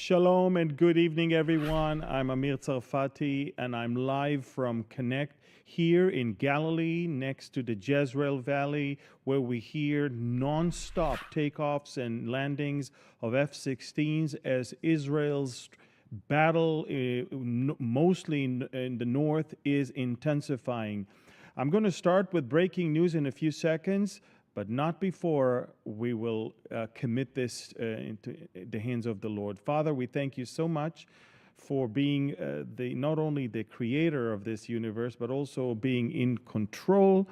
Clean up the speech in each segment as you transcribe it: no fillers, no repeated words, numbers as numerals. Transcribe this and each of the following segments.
Shalom and good evening, everyone. I'm Amir Tsarfati, and I'm live from Connect here in Galilee, next to the Jezreel Valley, where we hear non-stop takeoffs and landings of F-16s as Israel's battle, mostly in the north, is intensifying. I'm going to start with breaking news in a few seconds, but not before we will commit this into the hands of the Lord. Father, we thank you so much for being not only the creator of this universe, but also being in control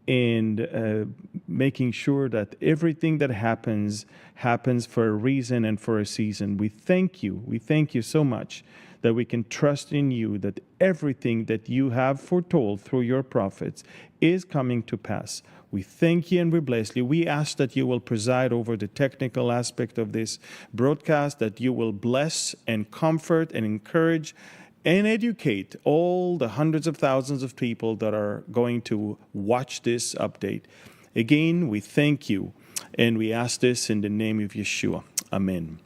and making sure that everything that happens for a reason and for a season. We thank you. We thank you so much that we can trust in you, that everything that you have foretold through your prophets is coming to pass. We thank you and we bless you. We ask that you will preside over the technical aspect of this broadcast, that you will bless and comfort and encourage and educate all the hundreds of thousands of people that are going to watch this update. Again, we thank you, and we ask this in the name of Yeshua. Amen.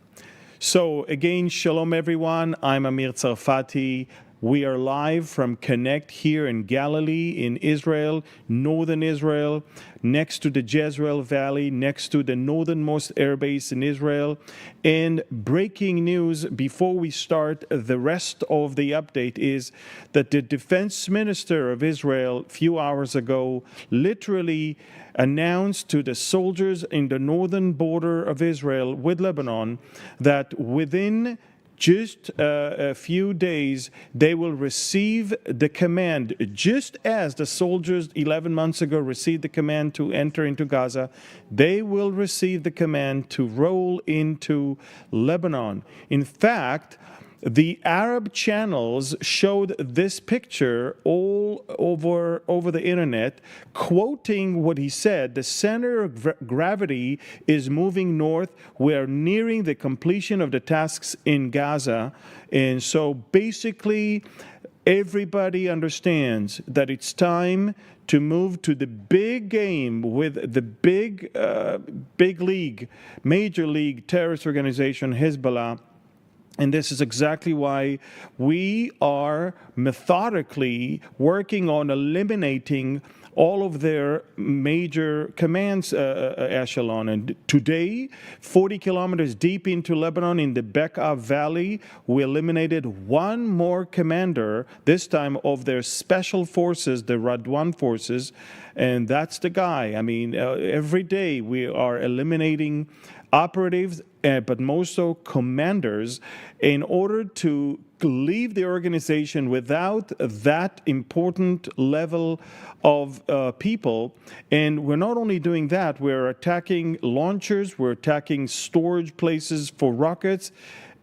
So again, shalom everyone. I'm Amir Tsarfati. We are live from Connect here in Galilee, in Israel, northern Israel, next to the Jezreel Valley, next to the northernmost airbase in Israel. And breaking news before we start the rest of the update is that the defense minister of Israel a few hours ago literally announced to the soldiers in the northern border of Israel with Lebanon that within just a few days, they will receive the command, just as the soldiers 11 months ago received the command to enter into Gaza. They will receive the command to roll into Lebanon. In fact, the Arab channels showed this picture all over the internet, quoting what he said: the center of gravity is moving north. We are nearing the completion of the tasks in Gaza. And so basically, everybody understands that it's time to move to the big game with the big league, major league terrorist organization, Hezbollah. And this is exactly why we are methodically working on eliminating all of their major commands echelon. And today, 40 kilometers deep into Lebanon in the Bekaa Valley, we eliminated one more commander, this time of their special forces, the Radwan forces. And that's the guy. I mean, every day we are eliminating operatives, but most so commanders, in order to leave the organization without that important level of people. And we're not only doing that, we're attacking launchers, we're attacking storage places for rockets,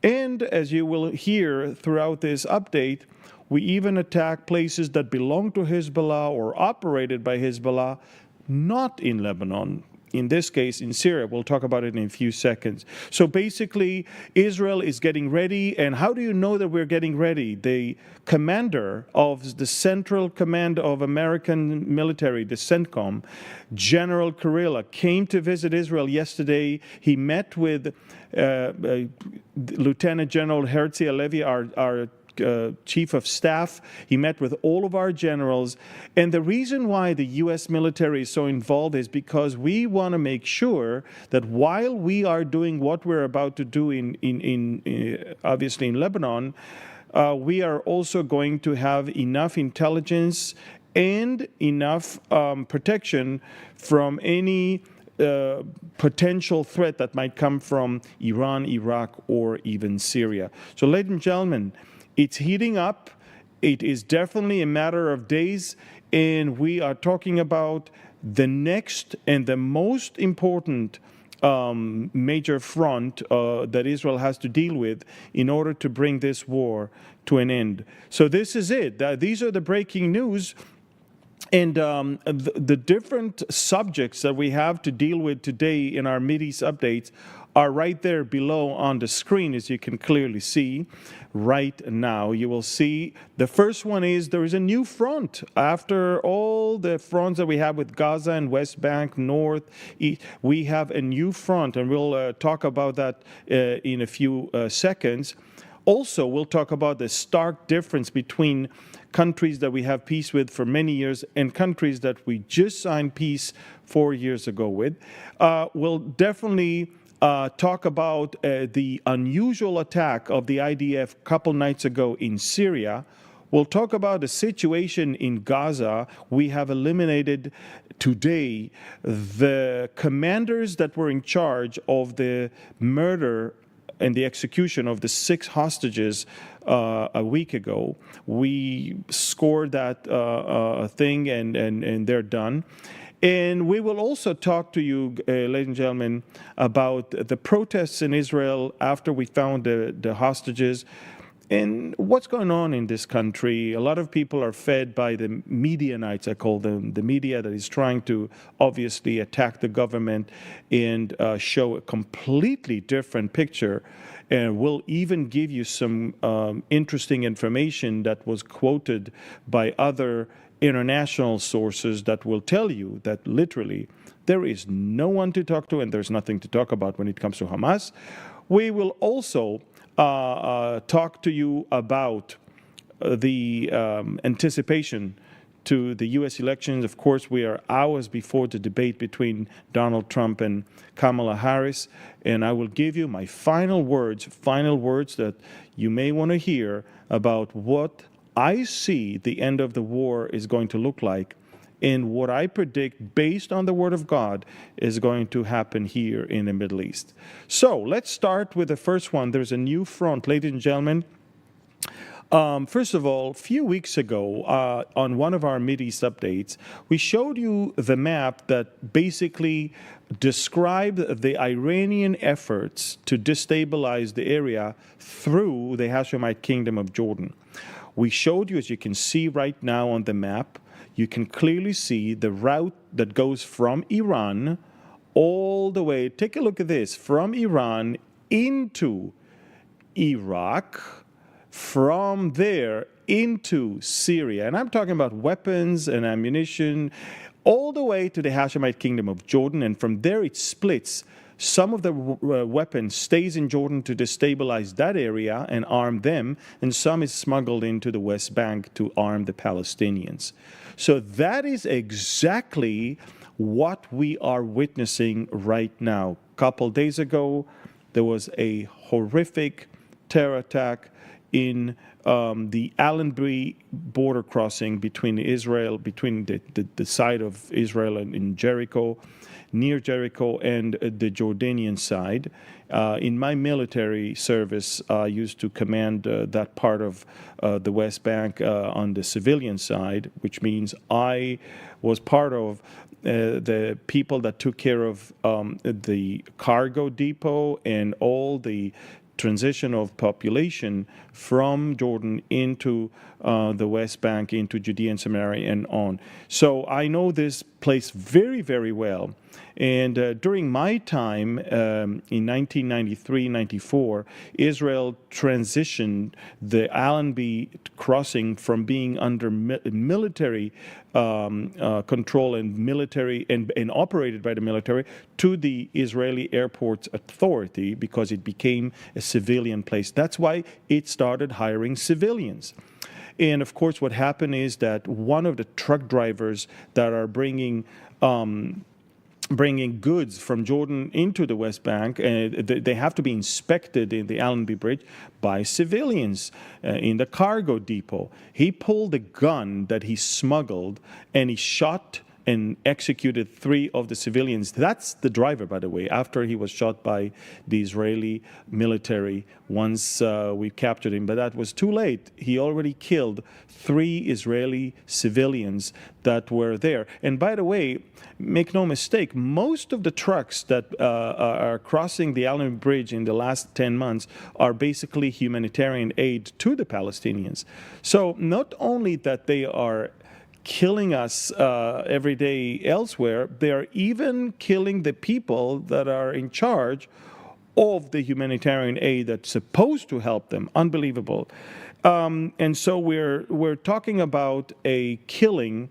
and as you will hear throughout this update, we even attack places that belong to Hezbollah or operated by Hezbollah, not in Lebanon. In this case, in Syria. We'll talk about it in a few seconds. So basically, Israel is getting ready. And how do you know that we're getting ready? The commander of the Central Command of American Military, the CENTCOM, General Kurilla, came to visit Israel yesterday. He met with Lieutenant General Herzi Halevi, our Chief of Staff. He met with all of our generals. And the reason why the U.S. military is so involved is because we want to make sure that while we are doing what we're about to do obviously in Lebanon, we are also going to have enough intelligence and enough protection from any potential threat that might come from Iran, Iraq, or even Syria. So, ladies and gentlemen, it's heating up. It is definitely a matter of days, and we are talking about the next and the most important major front that Israel has to deal with in order to bring this war to an end. So this is it. These are the breaking news. And the different subjects that we have to deal with today in our MidEast updates are right there below on the screen, as you can clearly see right now. You will see the first one is there is a new front. After all the fronts that we have with Gaza and West Bank, North, East, we have a new front, and we'll talk about that in a few seconds. Also, we'll talk about the stark difference between countries that we have peace with for many years and countries that we just signed peace 4 years ago with. We'll definitely talk about the unusual attack of the IDF a couple nights ago in Syria. We'll talk about the situation in Gaza. We have eliminated today the commanders that were in charge of the murder and the execution of the 6 hostages a week ago. We scored that thing, and they're done. And we will also talk to you, ladies and gentlemen, about the protests in Israel after we found the hostages and what's going on in this country. A lot of people are fed by the Midianites, I call them, the media that is trying to obviously attack the government and show a completely different picture. And we'll even give you some interesting information that was quoted by other international sources that will tell you that literally there is no one to talk to and there's nothing to talk about when it comes to Hamas. We will also talk to you about the anticipation to the U.S. elections. Of course, we are hours before the debate between Donald Trump and Kamala Harris, and I will give you my final words that you may want to hear about what I see the end of the war is going to look like and what I predict based on the Word of God is going to happen here in the Middle East. So let's start with the first one. There's a new front, ladies and gentlemen. First of all, a few weeks ago, on one of our MidEast updates, we showed you the map that basically described the Iranian efforts to destabilize the area through the Hashemite Kingdom of Jordan. We showed you, as you can see right now on the map, you can clearly see the route that goes from Iran all the way, take a look at this, from Iran into Iraq, from there into Syria. And I'm talking about weapons and ammunition, all the way to the Hashemite Kingdom of Jordan. And from there it splits. Some of the weapons stays in Jordan to destabilize that area and arm them, and some is smuggled into the West Bank to arm the Palestinians. So that is exactly what we are witnessing right now. A couple days ago, there was a horrific terror attack in the Allenby border crossing between Israel, between the side of Israel and in Jericho, near Jericho, and the Jordanian side. In my military service, I used to command that part of the West Bank on the civilian side, which means I was part of the people that took care of the cargo depot and all the transition of population from Jordan into the West Bank, into Judea and Samaria and on. So I know this place very, very well. And during my time in 1993-94, Israel transitioned the Allenby crossing from being under military control and military and operated by the military to the Israeli Airports Authority because it became a civilian place. That's why it started hiring civilians. And of course, what happened is that one of the truck drivers that are bringing goods from Jordan into the West Bank, they have to be inspected in the Allenby Bridge by civilians in the cargo depot. He pulled a gun that he smuggled and he shot and executed 3 of the civilians. That's the driver, by the way, after he was shot by the Israeli military once we captured him. But that was too late. He already killed 3 Israeli civilians that were there. And by the way, make no mistake, most of the trucks that are crossing the Allenby Bridge in the last 10 months are basically humanitarian aid to the Palestinians. So not only that they are killing us every day elsewhere, they are even killing the people that are in charge of the humanitarian aid that's supposed to help them. Unbelievable. And so we're talking about a killing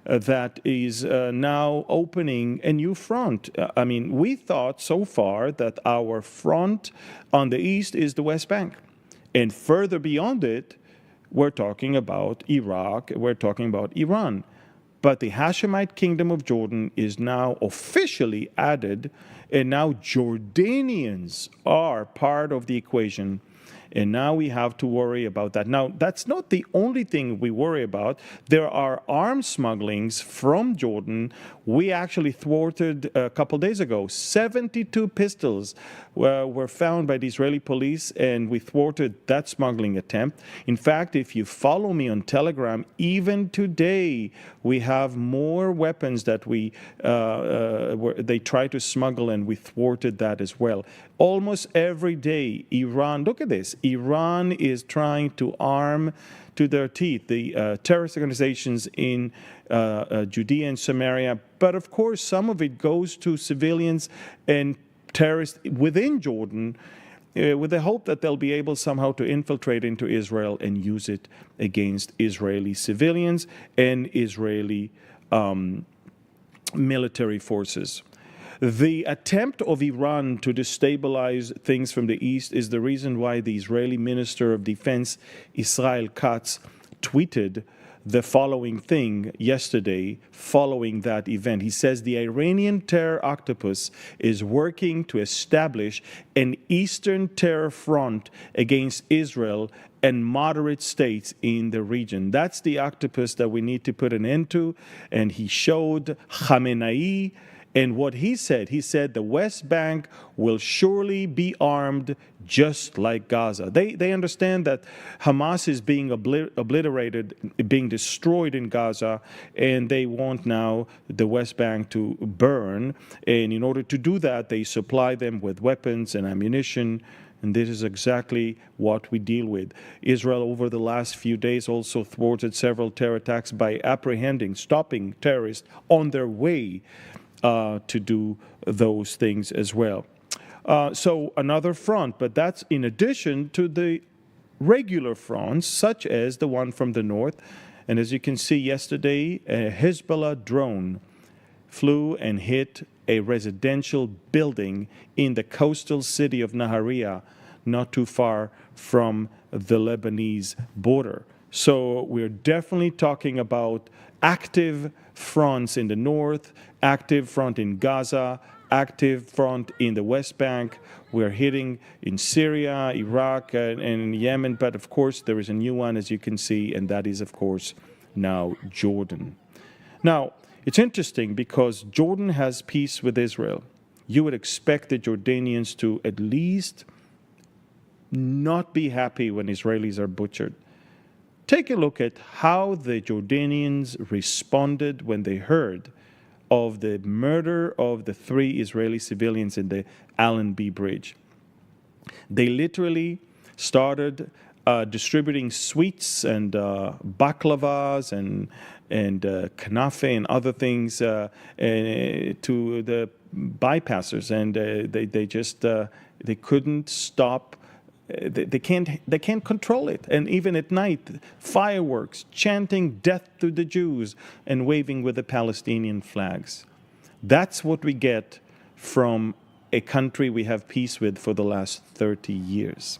that is now opening a new front. I mean, we thought so far that our front on the east is the West Bank. And further beyond it, we're talking about Iraq, we're talking about Iran. But the Hashemite Kingdom of Jordan is now officially added, and now Jordanians are part of the equation. And now we have to worry about that. Now, that's not the only thing we worry about. There are arms smugglings from Jordan. We actually thwarted a couple days ago. 72 pistols were found by the Israeli police, and we thwarted that smuggling attempt. In fact, if you follow me on Telegram, even today we have more weapons that they try to smuggle, and we thwarted that as well. Almost every day, Iran, look at this, Iran is trying to arm to their teeth the terrorist organizations in Judea and Samaria. But of course, some of it goes to civilians and terrorists within Jordan with the hope that they'll be able somehow to infiltrate into Israel and use it against Israeli civilians and Israeli military forces. The attempt of Iran to destabilize things from the east is the reason why the Israeli Minister of Defense, Israel Katz, tweeted the following thing yesterday following that event. He says the Iranian terror octopus is working to establish an eastern terror front against Israel and moderate states in the region. That's the octopus that we need to put an end to. And he showed Khamenei. And what he said the West Bank will surely be armed just like Gaza. They understand that Hamas is being obliterated, being destroyed in Gaza, and they want now the West Bank to burn. And in order to do that, they supply them with weapons and ammunition. And this is exactly what we deal with. Israel, over the last few days, also thwarted several terror attacks by stopping terrorists on their way to do those things as well. So another front, but that's in addition to the regular fronts, such as the one from the north. And as you can see yesterday, a Hezbollah drone flew and hit a residential building in the coastal city of Nahariya, not too far from the Lebanese border. So we're definitely talking about active fronts in the north, active front in Gaza, active front in the West Bank. We're hitting in Syria, Iraq, and Yemen. But of course, there is a new one, as you can see, and that is, of course, now Jordan. Now, it's interesting because Jordan has peace with Israel. You would expect the Jordanians to at least not be happy when Israelis are butchered. Take a look at how the Jordanians responded when they heard of the murder of the 3 Israeli civilians in the Allenby Bridge. They literally started distributing sweets and baklavas and kanafe and other things to the bypassers, and they couldn't stop. They can't control it. And even at night, fireworks, chanting death to the Jews, and waving with the Palestinian flags. That's what we get from a country we have peace with for the last 30 years.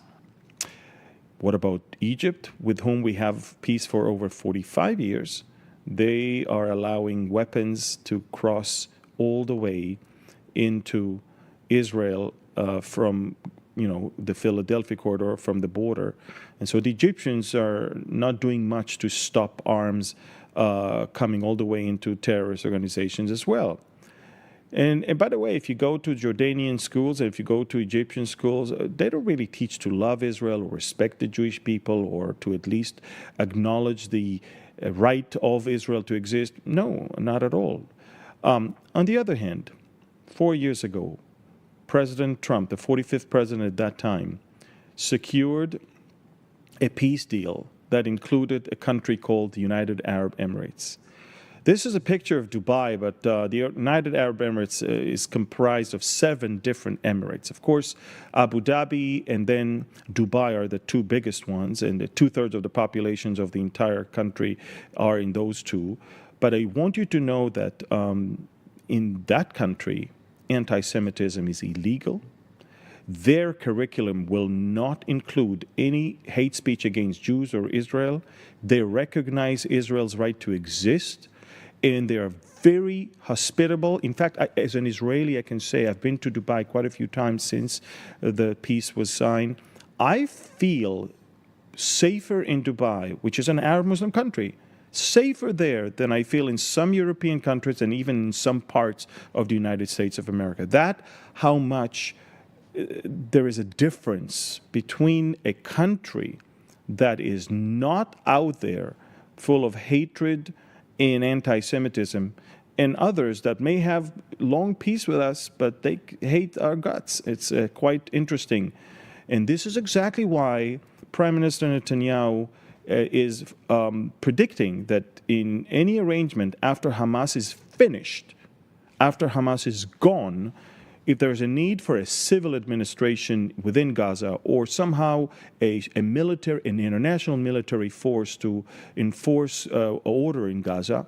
What about Egypt, with whom we have peace for over 45 years? They are allowing weapons to cross all the way into Israel from the Philadelphia corridor, from the border. And so the Egyptians are not doing much to stop arms coming all the way into terrorist organizations as well. And by the way, if you go to Jordanian schools, and if you go to Egyptian schools, they don't really teach to love Israel or respect the Jewish people or to at least acknowledge the right of Israel to exist. No, not at all. On the other hand, 4 years ago, President Trump, the 45th president at that time, secured a peace deal that included a country called the United Arab Emirates. This is a picture of Dubai, but the United Arab Emirates is comprised of 7 different emirates. Of course, Abu Dhabi and then Dubai are the 2 biggest ones, and the 2/3 of the populations of the entire country are in those 2. But I want you to know that in that country, anti-Semitism is illegal. Their curriculum will not include any hate speech against Jews or Israel. They recognize Israel's right to exist, and they are very hospitable. In fact, as an Israeli, I can say I've been to Dubai quite a few times since the peace was signed. I feel safer in Dubai, which is an Arab Muslim country, safer there than I feel in some European countries and even in some parts of the United States of America. That how much there is a difference between a country that is not out there full of hatred and anti-Semitism and others that may have long peace with us, but they hate our guts. It's quite interesting. And this is exactly why Prime Minister Netanyahu is predicting that in any arrangement after Hamas is finished, after Hamas is gone, if there's a need for a civil administration within Gaza or somehow an international military force to enforce order in Gaza,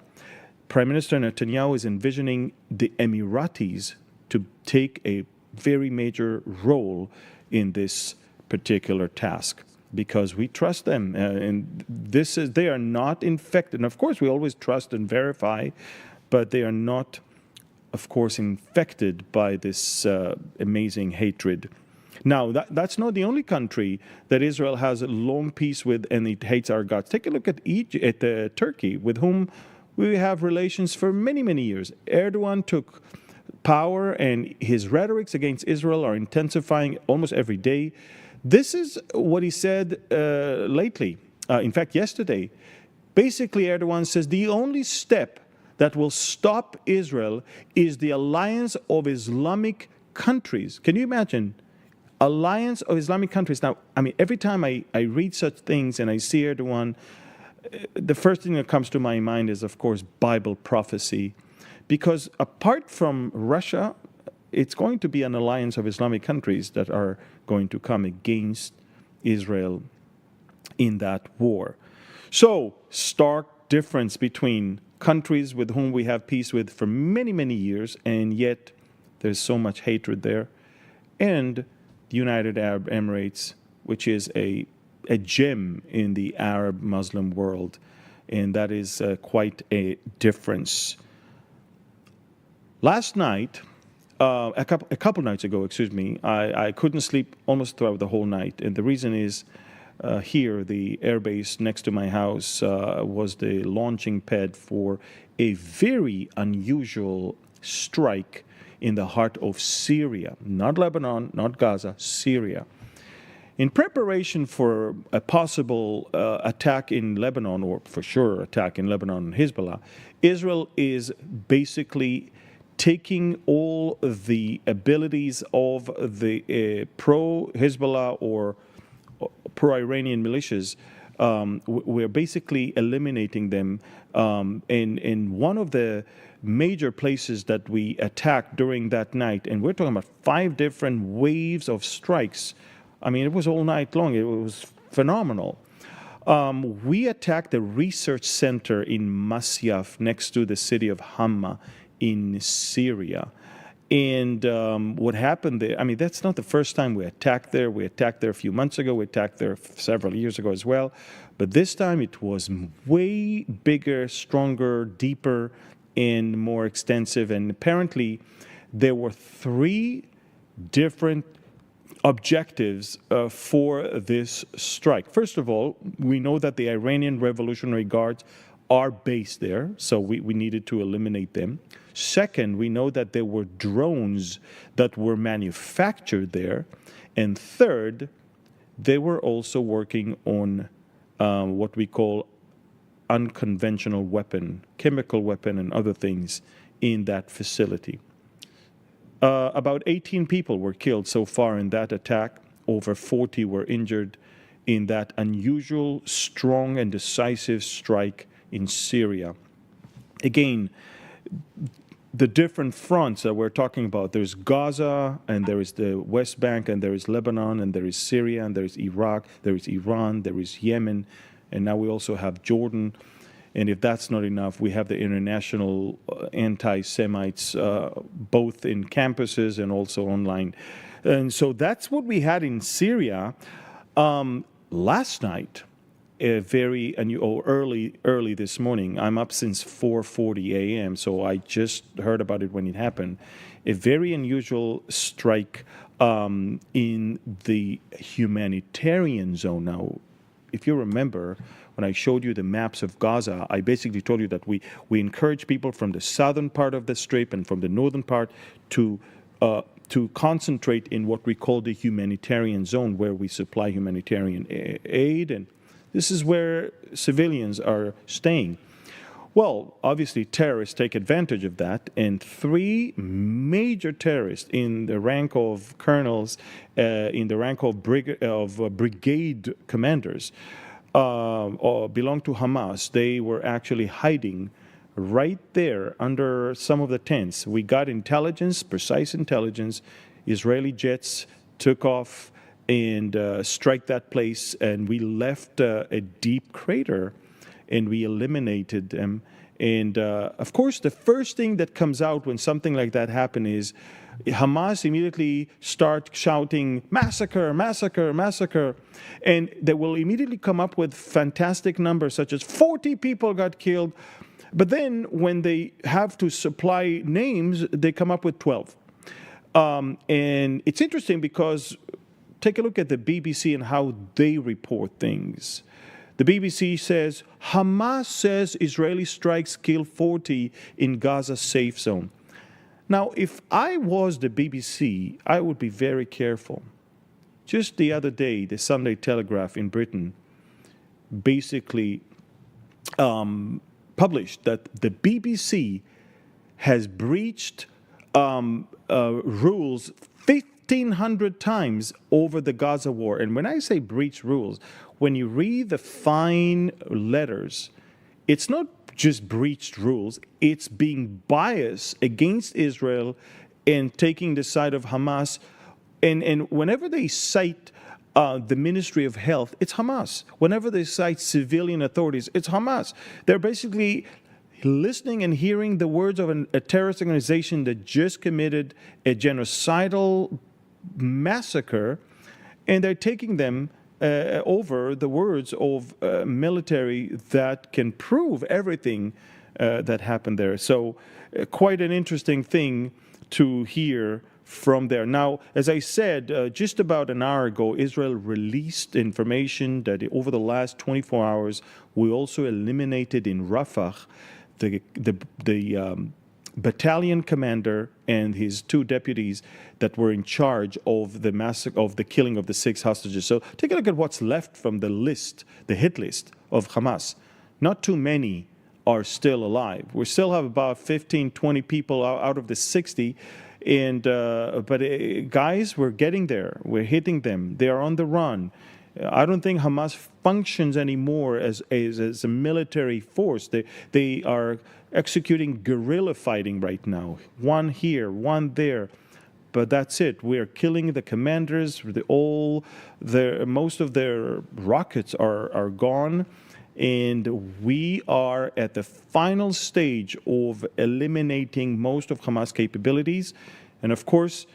Prime Minister Netanyahu is envisioning the Emiratis to take a very major role in this particular task, because we trust them, and they are not infected. And of course, we always trust and verify, but they are not, of course, infected by this amazing hatred. Now, that's not the only country that Israel has a long peace with and it hates our guts. Take a look at Egypt, at Turkey, with whom we have relations for many, many years. Erdogan took power, and his rhetorics against Israel are intensifying almost every day. This is what he said lately. In fact, yesterday. Basically, Erdogan says the only step that will stop Israel is the alliance of Islamic countries. Can you imagine? Alliance of Islamic countries. Now, I mean, every time I read such things and I see Erdogan, the first thing that comes to my mind is, of course, Bible prophecy. Because apart from Russia, it's going to be an alliance of Islamic countries that are going to come against Israel in that war. So, stark difference between countries with whom we have peace with for many, many years, and yet there's so much hatred there, and the United Arab Emirates, which is a gem in the Arab Muslim world, and that is quite a difference. Last night, a couple nights ago, I couldn't sleep almost throughout the whole night, and the reason is here, the airbase next to my house was the launching pad for a very unusual strike in the heart of Syria, not Lebanon, not Gaza, Syria. In preparation for a possible attack in Lebanon, or for sure attack in Lebanon and Hezbollah, Israel is basically taking all the abilities of the pro-Hezbollah or pro-Iranian militias. We're basically eliminating them. And one of the major places that we attacked during that night, and we're talking about 5 different waves of strikes. I mean, it was all night long. It was phenomenal. We attacked the research center in Masyaf next to the city of Hama in Syria. And what happened there, I mean, that's not the first time we attacked there. We attacked there a few months ago. We attacked there several years ago as well. But this time it was way bigger, stronger, deeper, and more extensive. And apparently there were 3 different objectives for this strike. First of all, we know that the Iranian Revolutionary Guards are based there, so we needed to eliminate them. Second, we know that there were drones that were manufactured there. And third, they were also working on what we call unconventional weapon, chemical weapon and other things in that facility. About 18 people were killed so far in that attack. Over 40 were injured in that unusual, strong, and decisive strike in Syria. again, the different fronts that we're talking about. There's Gaza, and there is the West Bank, and there is Lebanon, and there is Syria, and there is Iraq, there is Iran, there is Yemen, and now we also have Jordan. And if that's not enough, we have the international anti-Semites, both in campuses and also online. And so that's what we had in Syria. Last night, early this morning, I'm up since 4:40 a.m., so I just heard about it when it happened. A very unusual strike in the humanitarian zone. Now, if you remember, when I showed you the maps of Gaza, I basically told you that we encourage people from the southern part of the Strip and from the northern part to concentrate in what we call the humanitarian zone, where we supply humanitarian aid, and this is where civilians are staying. Well, obviously, terrorists take advantage of that, and 3 major terrorists in the rank of colonels, in the rank of brigade commanders, belong to Hamas. They were actually hiding right there under some of the tents. We got intelligence, precise intelligence. Israeli jets took off and strike that place, and we left a deep crater, and we eliminated them. And of course, the first thing that comes out when something like that happens is Hamas immediately start shouting, massacre, massacre, massacre. And they will immediately come up with fantastic numbers, such as 40 people got killed. But then when they have to supply names, they come up with 12. And it's interesting because take a look at the BBC and how they report things. The BBC says, Hamas says Israeli strikes kill 40 in Gaza safe zone. Now, if I was the BBC, I would be very careful. Just the other day, the Sunday Telegraph in Britain basically published that the BBC has breached rules 1,500 times over the Gaza war. And when I say breach rules, when you read the fine letters, it's not just breached rules, it's being biased against Israel and taking the side of Hamas. And whenever they cite the Ministry of Health, it's Hamas. Whenever they cite civilian authorities, it's Hamas. They're basically listening and hearing the words of a terrorist organization that just committed a genocidal massacre, and they're taking them over the words of military that can prove everything that happened there. So quite an interesting thing to hear from there. Now, as I said, just about an hour ago, Israel released information that over the last 24 hours, we also eliminated in Rafah the battalion commander and his 2 deputies that were in charge of the massacre, of the killing of the 6 hostages. So take a look at what's left from the list, the hit list of Hamas. Not too many are still alive. We still have about 15, 20 people out of the 60. And but guys, we're getting there. We're hitting them. They are on the run. I don't think Hamas functions anymore as a military force. They are executing guerrilla fighting right now. One here, one there. But that's it. We are killing the commanders. Most of their rockets are gone. And we are at the final stage of eliminating most of Hamas capabilities. And of course,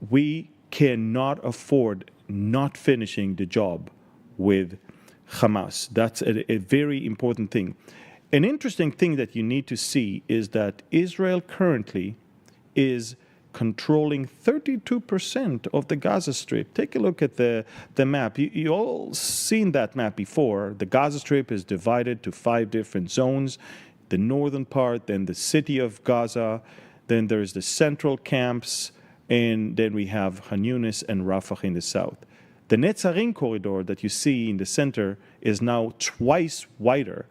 we cannot afford not finishing the job with Hamas. That's a very important thing. An interesting thing that you need to see is that Israel currently is controlling 32% of the Gaza Strip. Take a look at the map. You all seen that map before. The Gaza Strip is divided to 5 different zones. The northern part, then the city of Gaza, then there's the central camps, and then we have Han Yunis and Rafah in the south. The Netzarim corridor that you see in the center is now twice wider.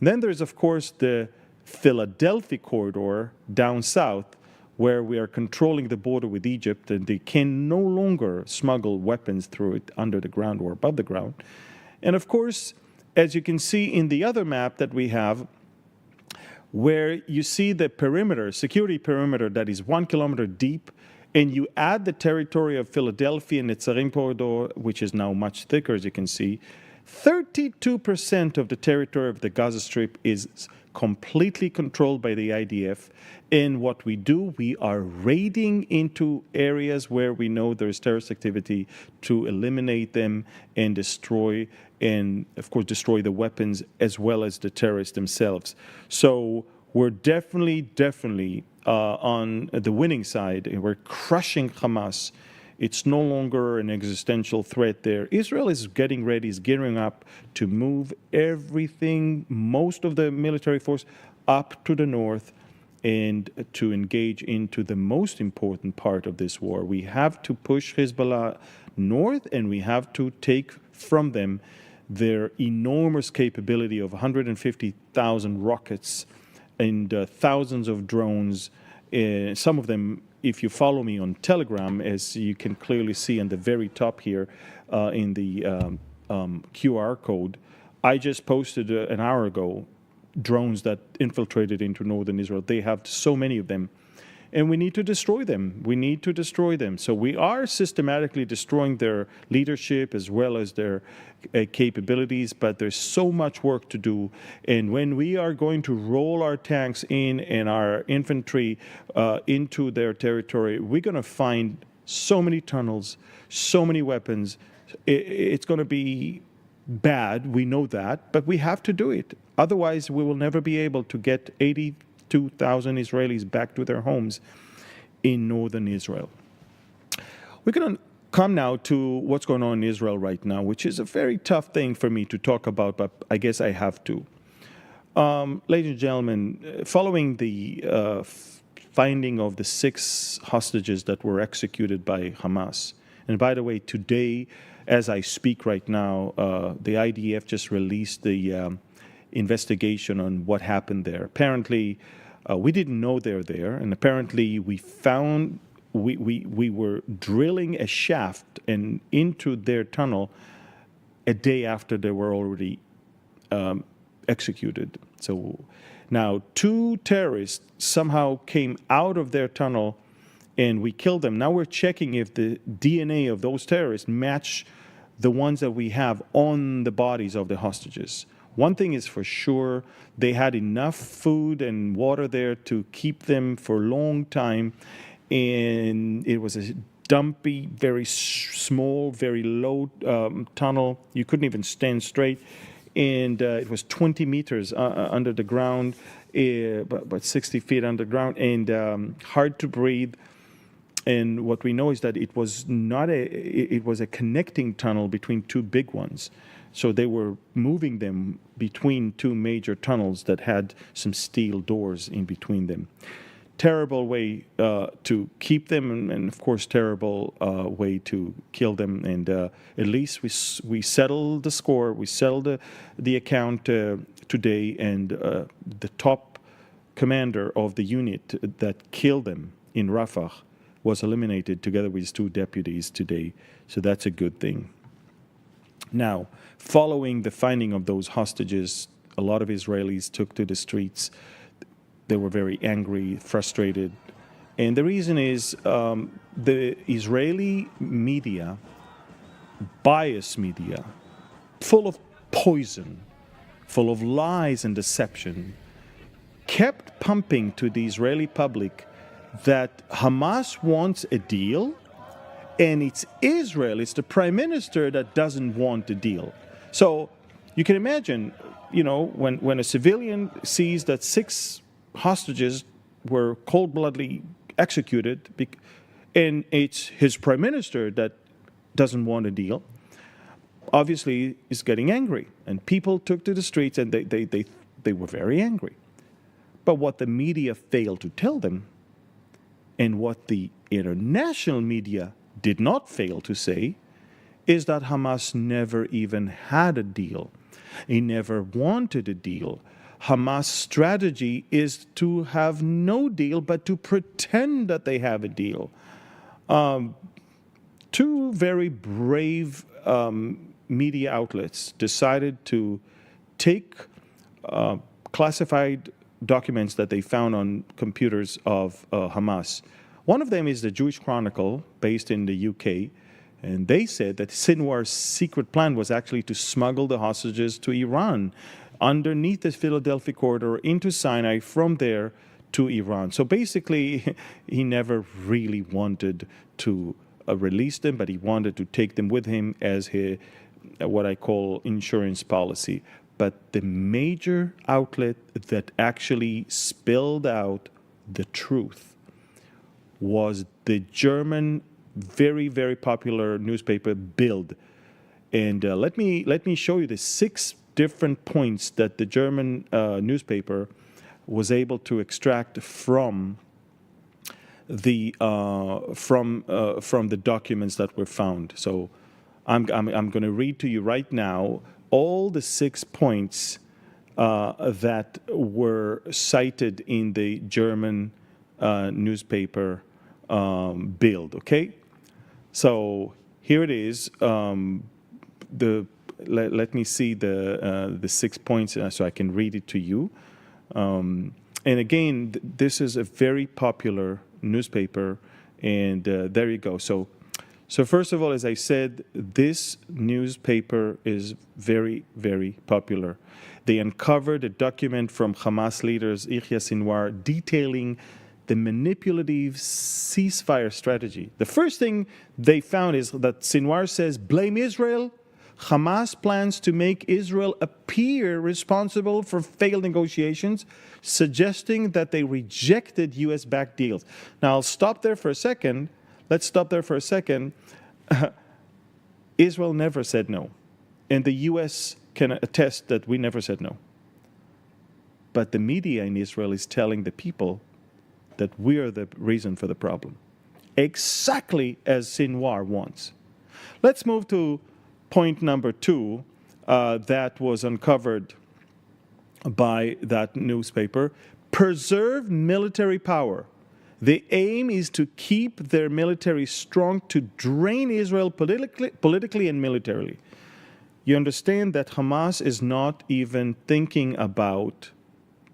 And then there's, of course, the Philadelphia corridor down south, where we are controlling the border with Egypt, and they can no longer smuggle weapons through it under the ground or above the ground. And of course, as you can see in the other map that we have, where you see the perimeter, security perimeter that is 1 kilometer deep, and you add the territory of Philadelphia and the Tsarim corridor, which is now much thicker, as you can see, 32% of the territory of the Gaza Strip is completely controlled by the IDF. And what we do, we are raiding into areas where we know there's terrorist activity to eliminate them and destroy, and of course destroy the weapons as well as the terrorists themselves. So we're definitely on the winning side, and we're crushing Hamas. It's no longer an existential threat there. Israel is getting ready, is gearing up to move everything, most of the military force, up to the north and to engage into the most important part of this war. We have to push Hezbollah north, and we have to take from them their enormous capability of 150,000 rockets and thousands of drones, some of them, if you follow me on Telegram, as you can clearly see on the very top here in the QR code, I just posted an hour ago drones that infiltrated into northern Israel. They have so many of them, and we need to destroy them. We need to destroy them. So we are systematically destroying their leadership as well as their capabilities, but there's so much work to do. And when we are going to roll our tanks in and our infantry into their territory, we're going to find so many tunnels, so many weapons. It's going to be bad, we know that, but we have to do it. Otherwise, we will never be able to get 82,000 Israelis back to their homes in northern Israel. We're going to come now to what's going on in Israel right now, which is a very tough thing for me to talk about, but I guess I have to. Ladies and gentlemen, following the finding of the 6 hostages that were executed by Hamas, and by the way, today, as I speak right now, the IDF just released the investigation on what happened there. Apparently, we didn't know they're there, and apparently we found we were drilling a shaft and into their tunnel a day after they were already executed. So now 2 terrorists somehow came out of their tunnel, and we killed them. Now we're checking if the DNA of those terrorists match the ones that we have on the bodies of the hostages. One thing is for sure, they had enough food and water there to keep them for a long time, and it was a dumpy, very small, very low tunnel. You couldn't even stand straight, and it was 20 meters under the ground, about 60 feet underground, and hard to breathe. And what we know is that it was a connecting tunnel between 2 big ones. So they were moving them between 2 major tunnels that had some steel doors in between them. Terrible way to keep them, and of course, terrible way to kill them. And at least we settled the score. We settled the account today, and the top commander of the unit that killed them in Rafah was eliminated together with his 2 deputies today. So that's a good thing. Now, following the finding of those hostages, a lot of Israelis took to the streets. They were very angry, frustrated. And the reason is the Israeli media, biased media, full of poison, full of lies and deception, kept pumping to the Israeli public that Hamas wants a deal, and it's Israel, it's the prime minister that doesn't want a deal. So you can imagine, when a civilian sees that 6 hostages were cold-bloodedly executed, and it's his prime minister that doesn't want a deal, obviously is getting angry. And people took to the streets, and they were very angry. But what the media failed to tell them, and what the international media did not fail to say, is that Hamas never even had a deal. He never wanted a deal. Hamas' strategy is to have no deal, but to pretend that they have a deal. 2 very brave media outlets decided to take classified documents that they found on computers of Hamas. One of them is the Jewish Chronicle, based in the UK, and they said that Sinwar's secret plan was actually to smuggle the hostages to Iran underneath the Philadelphia corridor into Sinai, from there to Iran. So basically, he never really wanted to release them, but he wanted to take them with him as his, what I call insurance policy. But the major outlet that actually spilled out the truth was the German, very, very popular newspaper, Bild. And let me show you the 6 different points that the German newspaper was able to extract from the documents that were found. So I'm going to read to you right now all the 6 points that were cited in the German newspaper Bild. Okay, so here it is. Let me see the 6 points so I can read it to you. And again, this is a very popular newspaper, and there you go. So first of all, as I said, this newspaper is very, very popular. They uncovered a document from Hamas leaders Yahya Sinwar detailing the manipulative ceasefire strategy. The first thing they found is that Sinwar says, blame Israel. Hamas plans to make Israel appear responsible for failed negotiations, suggesting that they rejected U.S.-backed deals. Now, I'll stop there for a second. Let's stop there for a second. Israel never said no. And the U.S. can attest that we never said no. But the media in Israel is telling the people that we are the reason for the problem, exactly as Sinwar wants. Let's move to point number 2 that was uncovered by that newspaper. Preserve military power. The aim is to keep their military strong to drain Israel politically and militarily. You understand that Hamas is not even thinking about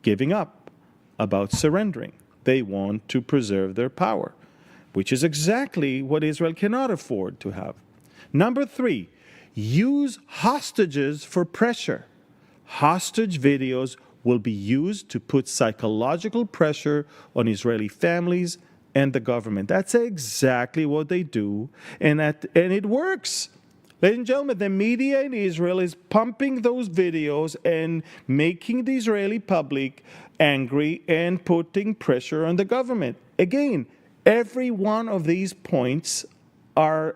giving up, about surrendering. They want to preserve their power, which is exactly what Israel cannot afford to have. Number 3, use hostages for pressure. Hostage videos will be used to put psychological pressure on Israeli families and the government. That's exactly what they do, and it works. Ladies and gentlemen, the media in Israel is pumping those videos and making the Israeli public angry and putting pressure on the government. Again, every one of these points are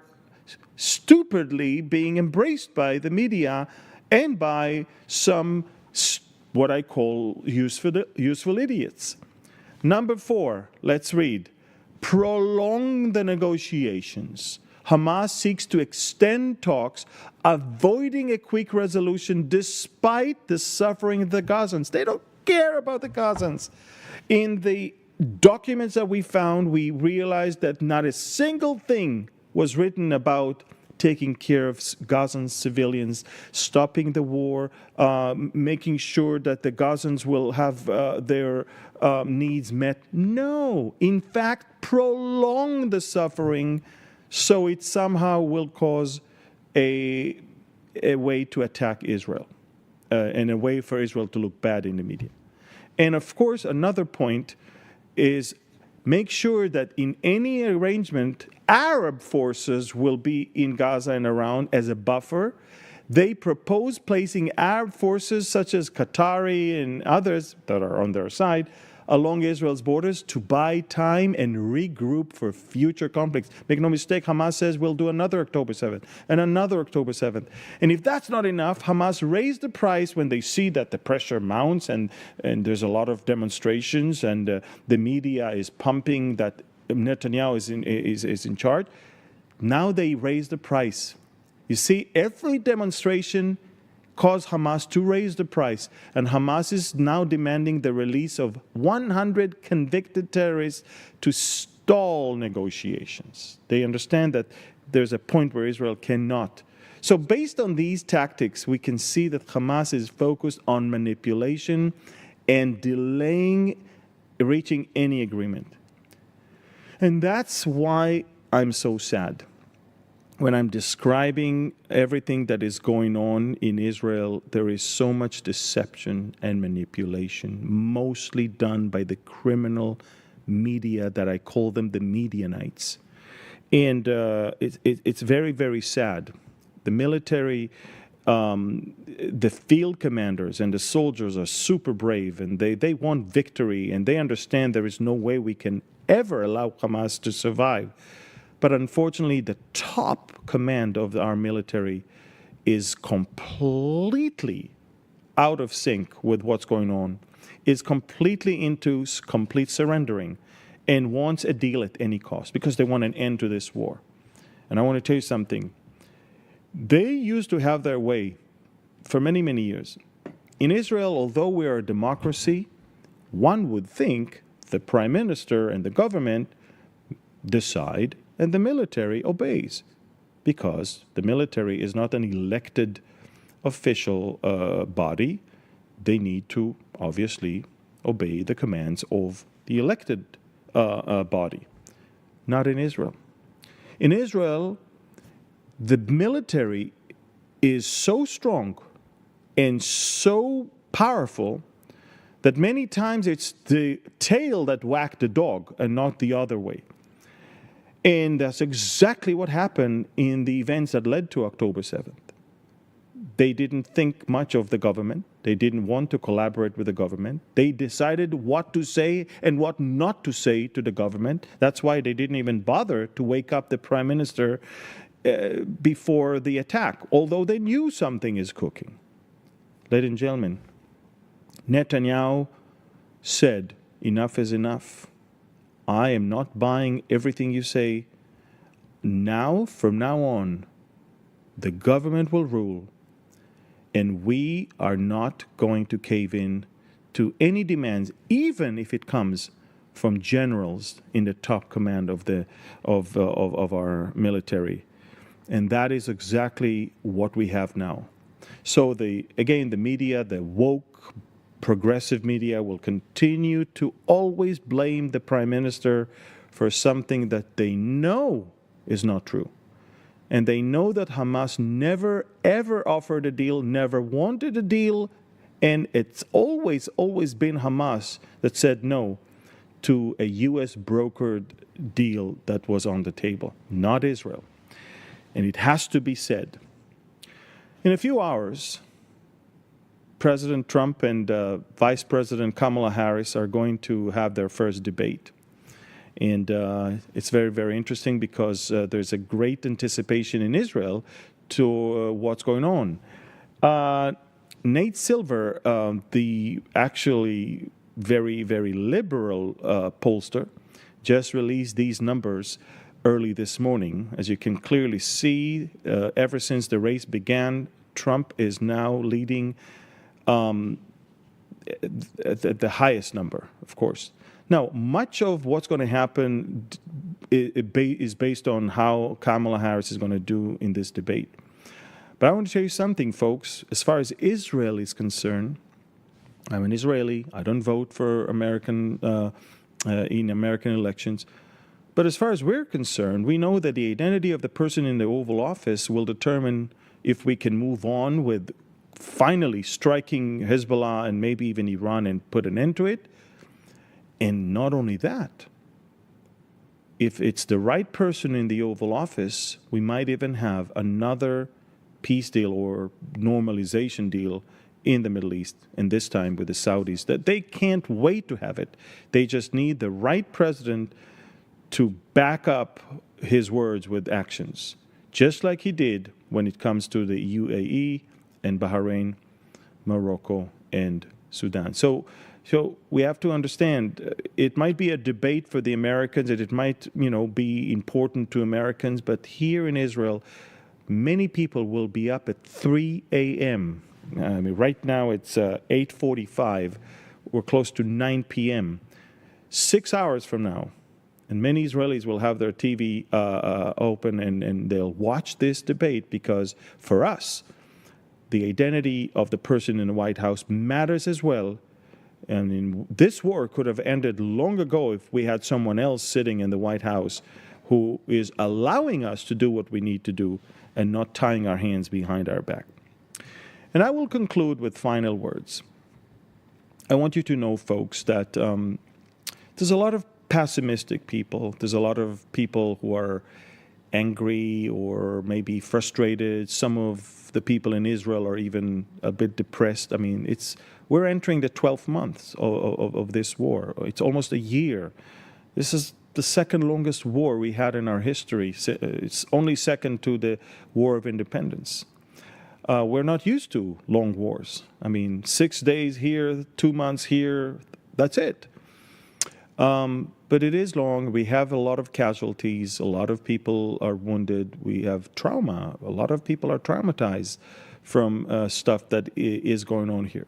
stupidly being embraced by the media and by some what I call useful idiots. Number 4, let's read. Prolong the negotiations. Hamas seeks to extend talks, avoiding a quick resolution despite the suffering of the Gazans. They don't care about the Gazans. In the documents that we found, we realized that not a single thing was written about taking care of Gazan civilians, stopping the war, making sure that the Gazans will have their needs met. No. In fact, prolong the suffering so it somehow will cause a way to attack Israel and a way for Israel to look bad in the media. And of course, another point is make sure that in any arrangement, Arab forces will be in Gaza and around as a buffer. They propose placing Arab forces such as Qatari and others that are on their side along Israel's borders to buy time and regroup for future conflicts. Make no mistake, Hamas says we'll do another October 7th and another October 7th. And if that's not enough, Hamas raised the price when they see that the pressure mounts and there's a lot of demonstrations and the media is pumping that Netanyahu is in charge. Now they raise the price. You see, every demonstration caused Hamas to raise the price, and Hamas is now demanding the release of 100 convicted terrorists to stall negotiations. They understand that there's a point where Israel cannot. So based on these tactics, we can see that Hamas is focused on manipulation and delaying reaching any agreement. And that's why I'm so sad. When I'm describing everything that is going on in Israel, there is so much deception and manipulation, mostly done by the criminal media that I call them the Medianites. And it's very, very sad. The military, the field commanders and the soldiers are super brave, and they want victory, and they understand there is no way we can ever allow Hamas to survive. But unfortunately, the top command of our military is completely out of sync with what's going on, is completely into complete surrendering, and wants a deal at any cost because they want an end to this war. And I want to tell you something. They used to have their way for many, many years. In Israel, although we are a democracy, one would think the prime minister and the government decide and the military obeys, because the military is not an elected official body. They need to obviously obey the commands of the elected body. Not in Israel. In Israel, the military is so strong and so powerful that many times it's the tail that wagged the dog and not the other way. And that's exactly what happened in the events that led to October 7th. They didn't think much of the government. They didn't want to collaborate with the government. They decided what to say and what not to say to the government. That's why they didn't even bother to wake up the prime minister before the attack, although they knew something is cooking. Ladies and gentlemen, Netanyahu said, enough is enough. I am not buying everything you say. Now, from now on, the government will rule, and we are not going to cave in to any demands, even if it comes from generals in the top command of our military. And that is exactly what we have now. So the media, the woke, progressive media, will continue to always blame the prime minister for something that they know is not true. And they know that Hamas never, ever offered a deal, never wanted a deal, and it's always been Hamas that said no to a U.S. brokered deal that was on the table, not Israel. And it has to be said. In a few hours, President Trump and Vice President Kamala Harris are going to have their first debate. And it's very, very interesting because there's a great anticipation in Israel to what's going on. Nate Silver, the actually very, very liberal pollster, just released these numbers early this morning. As you can clearly see, ever since the race began, Trump is now leading at the highest number, of course. Now, much of what's going to happen is based on how Kamala Harris is going to do in this debate. But I want to tell you something, folks. As far as Israel is concerned, I'm an Israeli. I don't vote for American in American elections. But as far as we're concerned, we know that the identity of the person in the Oval Office will determine if we can move on with finally striking Hezbollah and maybe even Iran and put an end to it. And not only that, if it's the right person in the Oval Office, we might even have another peace deal or normalization deal in the Middle East, and this time with the Saudis, that they can't wait to have it. They just need the right president to back up his words with actions, just like he did when it comes to the UAE and Bahrain, Morocco, and Sudan. So we have to understand, it might be a debate for the Americans, and it might, be important to Americans, but here in Israel, many people will be up at 3 a.m. I mean, right now it's 8:45. We're close to 9 p.m. 6 hours from now, and many Israelis will have their TV open and they'll watch this debate, because for us, the identity of the person in the White House matters as well. I mean, this war could have ended long ago if we had someone else sitting in the White House who is allowing us to do what we need to do and not tying our hands behind our back. And I will conclude with final words. I want you to know, folks, that there's a lot of pessimistic people. There's a lot of people who are angry or maybe frustrated. Some of the people in Israel are even a bit depressed. I mean, we're entering the 12th month of this war. It's almost a year. This is the second longest war we had in our history. It's only second to the War of Independence. We're not used to long wars. I mean, 6 days here, 2 months here, that's it. But it is long. We have a lot of casualties. A lot of people are wounded. We have trauma. A lot of people are traumatized from stuff that is going on here.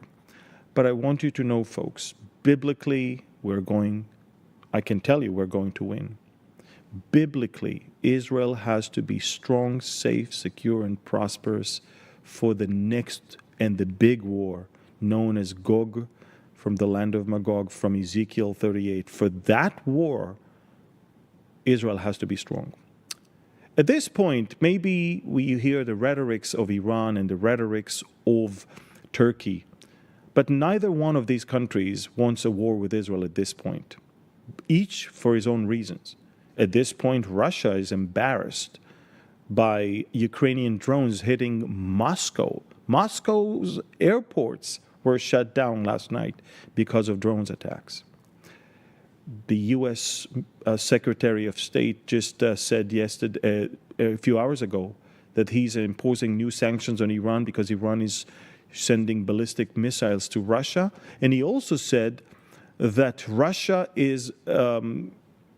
But I want you to know, folks, biblically, I can tell you we're going to win. Biblically, Israel has to be strong, safe, secure, and prosperous for the next and the big war known as Gog, from the land of Magog, from Ezekiel 38. For that war, Israel has to be strong. At this point, maybe you hear the rhetorics of Iran and the rhetorics of Turkey, but neither one of these countries wants a war with Israel at this point, each for his own reasons. At this point, Russia is embarrassed by Ukrainian drones hitting Moscow. Moscow's airports were shut down last night because of drones attacks. The U.S. Secretary of State just said yesterday, a few hours ago, that he's imposing new sanctions on Iran because Iran is sending ballistic missiles to Russia. And he also said that Russia is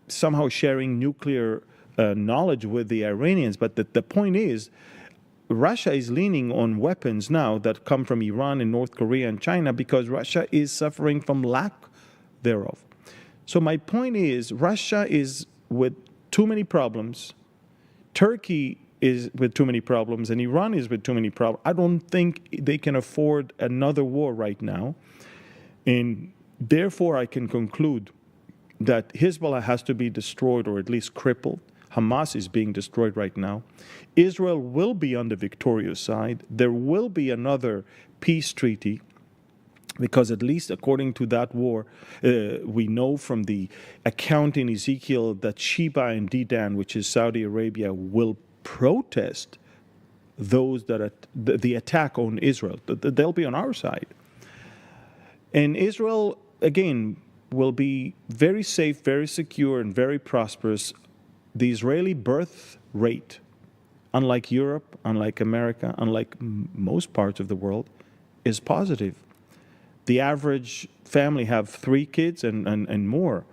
somehow sharing nuclear knowledge with the Iranians. But the point is, Russia is leaning on weapons now that come from Iran and North Korea and China because Russia is suffering from lack thereof. So my point is, Russia is with too many problems, Turkey is with too many problems, and Iran is with too many problems. I don't think they can afford another war right now. And therefore, I can conclude that Hezbollah has to be destroyed or at least crippled. Hamas is being destroyed right now. Israel will be on the victorious side. There will be another peace treaty because at least according to that war, we know from the account in Ezekiel that Sheba and Dedan, which is Saudi Arabia, will protest those that the attack on Israel. They'll be on our side. And Israel, again, will be very safe, very secure, and very prosperous. The Israeli birth rate, unlike Europe, unlike America, unlike most parts of the world, is positive. The average family have 3 kids and more,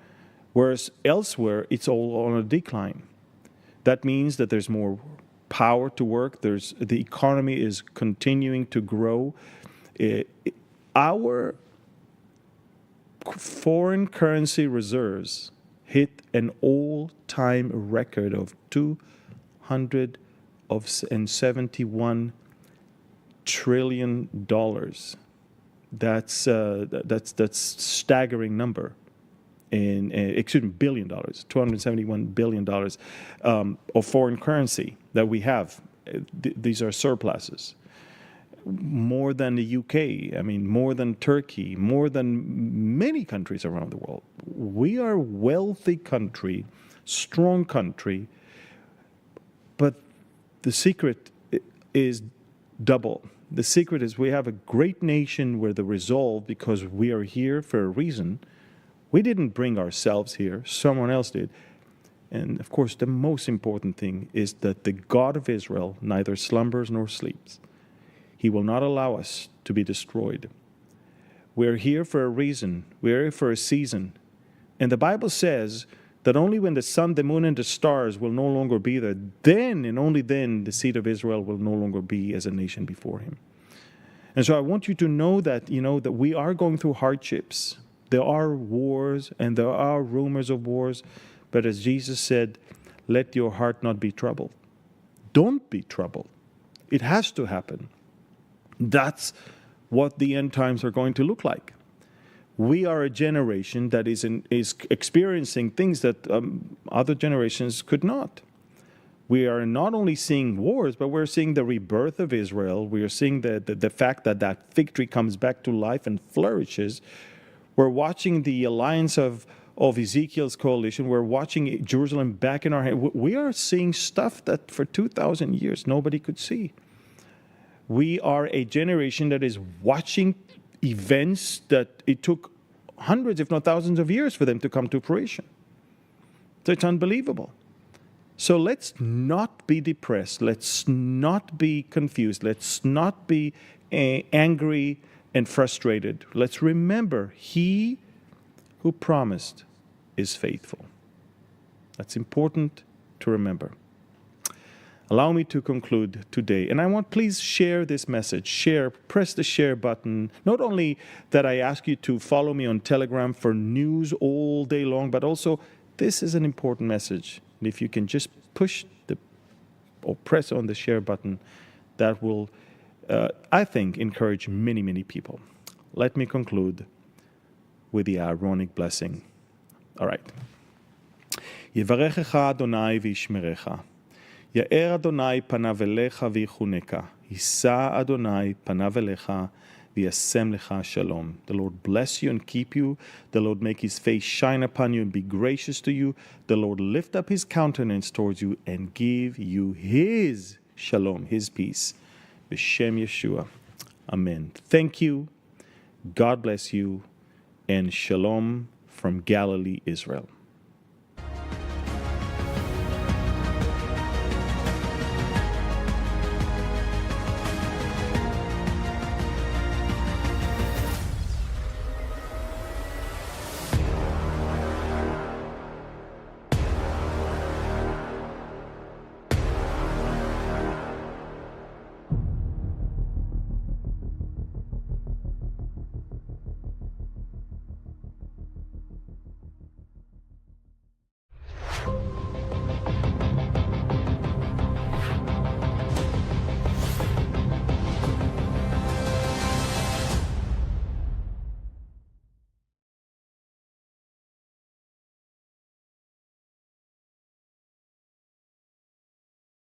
whereas elsewhere it's all on a decline. That means that there's more power to work. The economy is continuing to grow. Our foreign currency reserves hit an all-time record of $271 trillion. That's staggering number. Excuse me, $billion, $271 billion of foreign currency that we have. These are surpluses. More than the UK, I mean, more than Turkey, more than many countries around the world. We are a wealthy country, strong country, but the secret is double. The secret is we have a great nation with the resolve because we are here for a reason. We didn't bring ourselves here, someone else did. And of course, the most important thing is that the God of Israel neither slumbers nor sleeps. He will not allow us to be destroyed. We're here for a reason. We're here for a season. And the Bible says that only when the sun, the moon, and the stars will no longer be there, then and only then the seed of Israel will no longer be as a nation before him. And so I want you to know that, that we are going through hardships. There are wars and there are rumors of wars. But as Jesus said, let your heart not be troubled. Don't be troubled. It has to happen. That's what the end times are going to look like. We are a generation that is experiencing things that other generations could not. We are not only seeing wars, but we're seeing the rebirth of Israel. We are seeing the fact that fig tree comes back to life and flourishes. We're watching the alliance of Ezekiel's coalition. We're watching Jerusalem back in our hand. We are seeing stuff that for 2,000 years nobody could see. We are a generation that is watching events that it took hundreds, if not thousands of years for them to come to fruition. So it's unbelievable. So let's not be depressed. Let's not be confused. Let's not be angry and frustrated. Let's remember, He who promised is faithful. That's important to remember. Allow me to conclude today. And I want, please share this message. Share, press the share button. Not only that I ask you to follow me on Telegram for news all day long, but also this is an important message. And if you can just push or press on the share button, that will, I think, encourage many, many people. Let me conclude with the Aaronic blessing. All right. Yevarechecha Adonai v'yishmerecha. Ya'er Adonai panav elecha v'yichuneka. Yisa Adonai panav elecha v'yasem lecha shalom. The Lord bless you and keep you. The Lord make His face shine upon you and be gracious to you. The Lord lift up His countenance towards you and give you His shalom, His peace. B'Shem Yeshua. Amen. Thank you. God bless you. And shalom from Galilee, Israel.